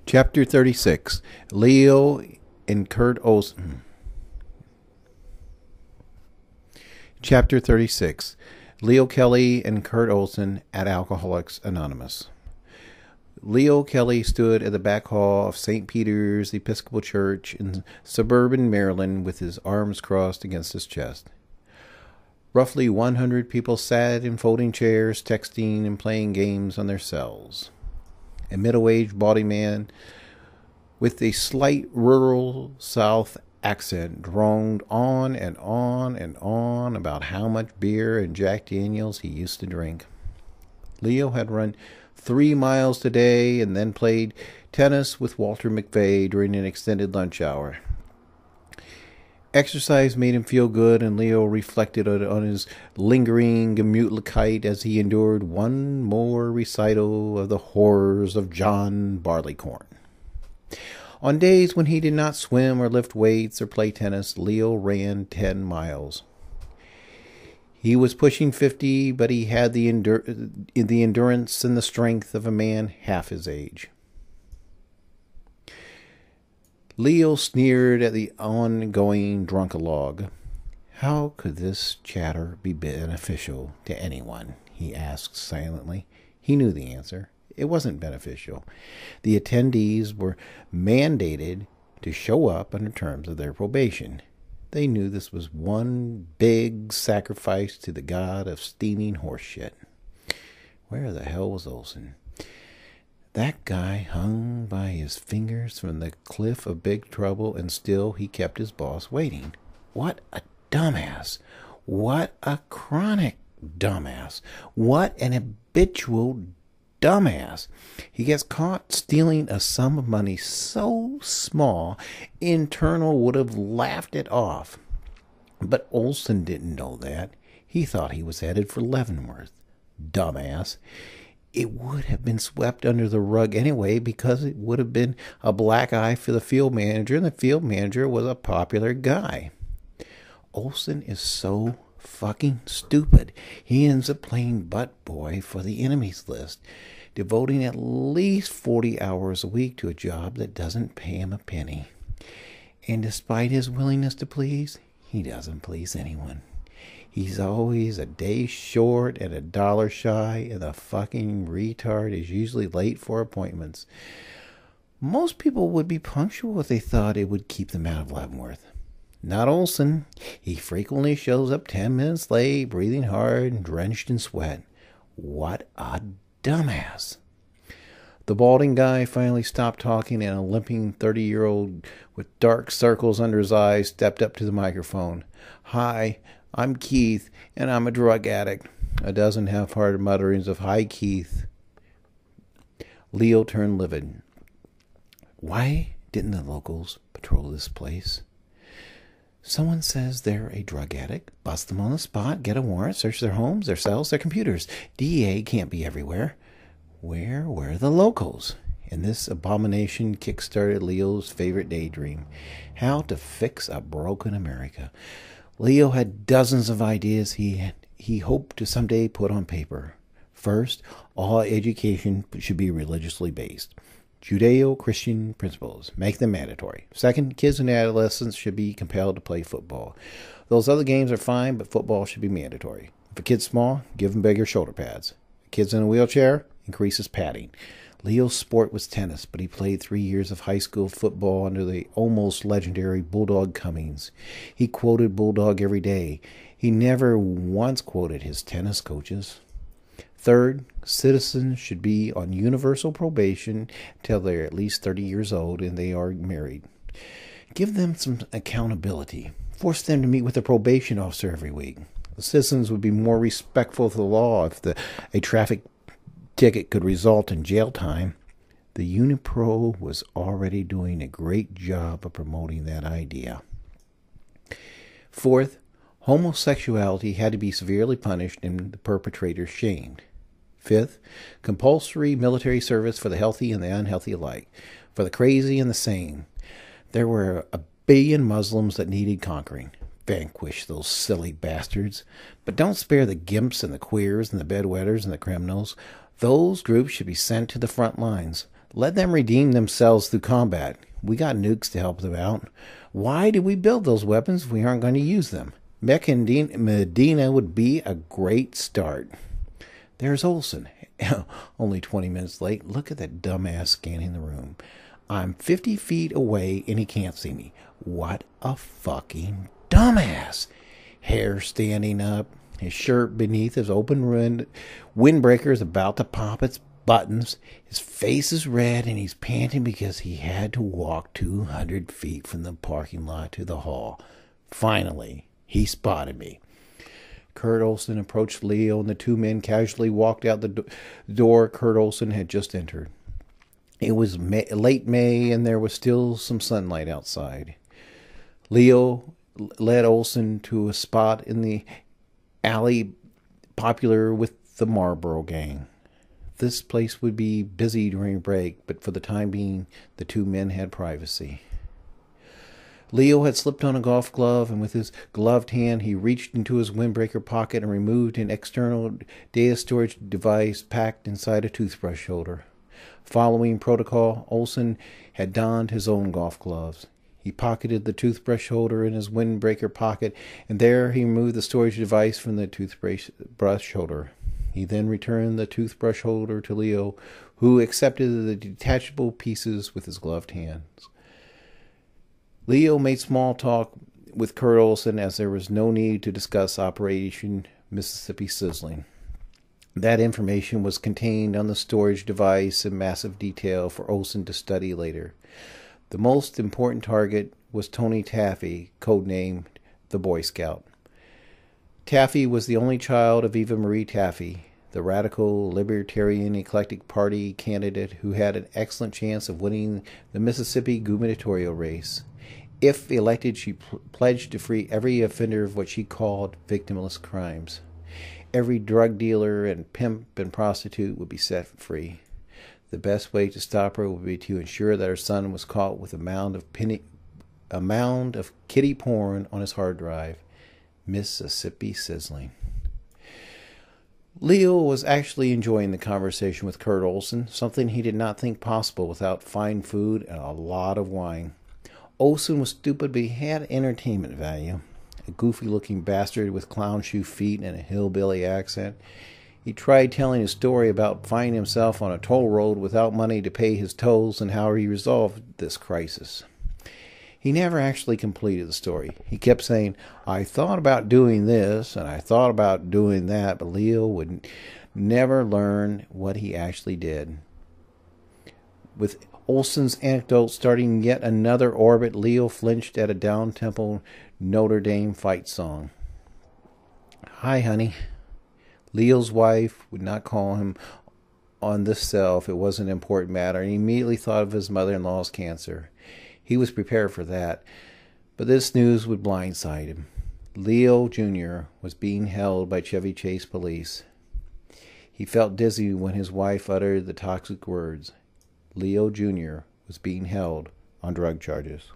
Chapter 36. Leo and Kurt Olson. Chapter 36. Leo Kelly and Kurt Olson at Alcoholics Anonymous. Leo Kelly stood at the back hall of St. Peter's Episcopal Church in suburban Maryland with his arms crossed against his chest. Roughly 100 people sat in folding chairs, texting and playing games on their cells. A middle-aged, bawdy man with a slight rural South accent droned on and on and on about how much beer and Jack Daniels he used to drink. Leo had run 3 miles today and then played tennis with Walter McVeigh during an extended lunch hour. Exercise made him feel good, and Leo reflected on his lingering gemütlichkeit as he endured one more recital of the horrors of John Barleycorn. On days when he did not swim or lift weights or play tennis, Leo ran 10 miles. He was pushing 50, but he had the endurance and the strength of a man half his age. Leo sneered at the ongoing drunkalogue. How could this chatter be beneficial to anyone? He asked silently. He knew the answer. It wasn't beneficial. The attendees were mandated to show up under terms of their probation. They knew this was one big sacrifice to the god of steaming horseshit. Where the hell was Olson? That guy hung by his fingers from the cliff of Big Trouble, and still he kept his boss waiting. What a dumbass. What a chronic dumbass. What an habitual dumbass. He gets caught stealing a sum of money so small, Internal would have laughed it off. But Olson didn't know that. He thought he was headed for Leavenworth. Dumbass. It would have been swept under the rug anyway, because it would have been a black eye for the field manager, and the field manager was a popular guy. Olson is so fucking stupid. He ends up playing butt boy for the enemies list, devoting at least 40 hours a week to a job that doesn't pay him a penny. And despite his willingness to please, he doesn't please anyone. He's always a day short and $1 shy, and the fucking retard is usually late for appointments. Most people would be punctual if they thought it would keep them out of Leavenworth. Not Olson. He frequently shows up 10 minutes late, breathing hard and drenched in sweat. What a dumbass. The balding guy finally stopped talking, and a limping 30-year-old with dark circles under his eyes stepped up to the microphone. Hi, I'm Keith, and I'm a drug addict. A dozen half-hearted mutterings of, "Hi, Keith." Leo turned livid. Why didn't the locals patrol this place? Someone says they're a drug addict. Bust them on the spot, get a warrant, search their homes, their cells, their computers. DEA can't be everywhere. Where were the locals? And this abomination kick-started Leo's favorite daydream. How to fix a broken America. Leo had dozens of ideas he hoped to someday put on paper. First, all education should be religiously based. Judeo-Christian principles. Make them mandatory. Second, kids and adolescents should be compelled to play football. Those other games are fine, but football should be mandatory. If a kid's small, give them bigger shoulder pads. If a kid's in a wheelchair, increase his padding. Leo's sport was tennis, but he played 3 years of high school football under the almost legendary Bulldog Cummings. He quoted Bulldog every day. He never once quoted his tennis coaches. Third, citizens should be on universal probation till they're at least 30 years old and they are married. Give them some accountability. Force them to meet with a probation officer every week. The citizens would be more respectful of the law if a traffic ticket could result in jail time. The Unipro was already doing a great job of promoting that idea. Fourth, homosexuality had to be severely punished and the perpetrators shamed. Fifth, compulsory military service for the healthy and the unhealthy alike, for the crazy and the sane. There were 1 billion Muslims that needed conquering. Vanquish those silly bastards. But don't spare the gimps and the queers and the bedwetters and the criminals. Those groups should be sent to the front lines. Let them redeem themselves through combat. We got nukes to help them out. Why did we build those weapons if we aren't going to use them? Mecca and Medina would be a great start. There's Olson. Only 20 minutes late. Look at that dumbass scanning the room. I'm 50 feet away and he can't see me. What a fucking dumbass. Hair standing up. His shirt beneath his open windbreaker is about to pop its buttons. His face is red and he's panting because he had to walk 200 feet from the parking lot to the hall. Finally, he spotted me. Kurt Olson approached Leo and the two men casually walked out the door Kurt Olson had just entered. It was late May and there was still some sunlight outside. Leo led Olson to a spot in the alley popular with the Marlboro gang. This place would be busy during break, but for the time being, the two men had privacy. Leo had slipped on a golf glove, and with his gloved hand, he reached into his windbreaker pocket and removed an external data storage device packed inside a toothbrush holder. Following protocol, Olson had donned his own golf gloves. He pocketed the toothbrush holder in his windbreaker pocket, and there he removed the storage device from the toothbrush holder. He then returned the toothbrush holder to Leo, who accepted the detachable pieces with his gloved hands. Leo made small talk with Kurt Olson as there was no need to discuss Operation Mississippi Sizzling. That information was contained on the storage device in massive detail for Olson to study later. The most important target was Tony Taffy, codenamed the Boy Scout. Taffy was the only child of Eva Marie Taffy, the radical Libertarian Eclectic Party candidate who had an excellent chance of winning the Mississippi gubernatorial race. If elected, she pledged to free every offender of what she called victimless crimes. Every drug dealer and pimp and prostitute would be set free. The best way to stop her would be to ensure that her son was caught with a mound of kiddie porn on his hard drive. Mississippi Sizzling. Leo was actually enjoying the conversation with Kurt Olson, something he did not think possible without fine food and a lot of wine. Olson was stupid, but he had entertainment value. A goofy-looking bastard with clown shoe feet and a hillbilly accent. He tried telling his story about finding himself on a toll road without money to pay his tolls and how he resolved this crisis. He never actually completed the story. He kept saying, I thought about doing this and I thought about doing that, but Leo would never learn what he actually did. With Olson's anecdote starting yet another orbit, Leo flinched at a down-tempo Notre Dame fight song. Hi, honey. Leo's wife would not call him on this cell if it wasn't an important matter, and he immediately thought of his mother-in-law's cancer. He was prepared for that, but this news would blindside him. Leo Jr. was being held by Chevy Chase police. He felt dizzy when his wife uttered the toxic words. Leo Jr. was being held on drug charges.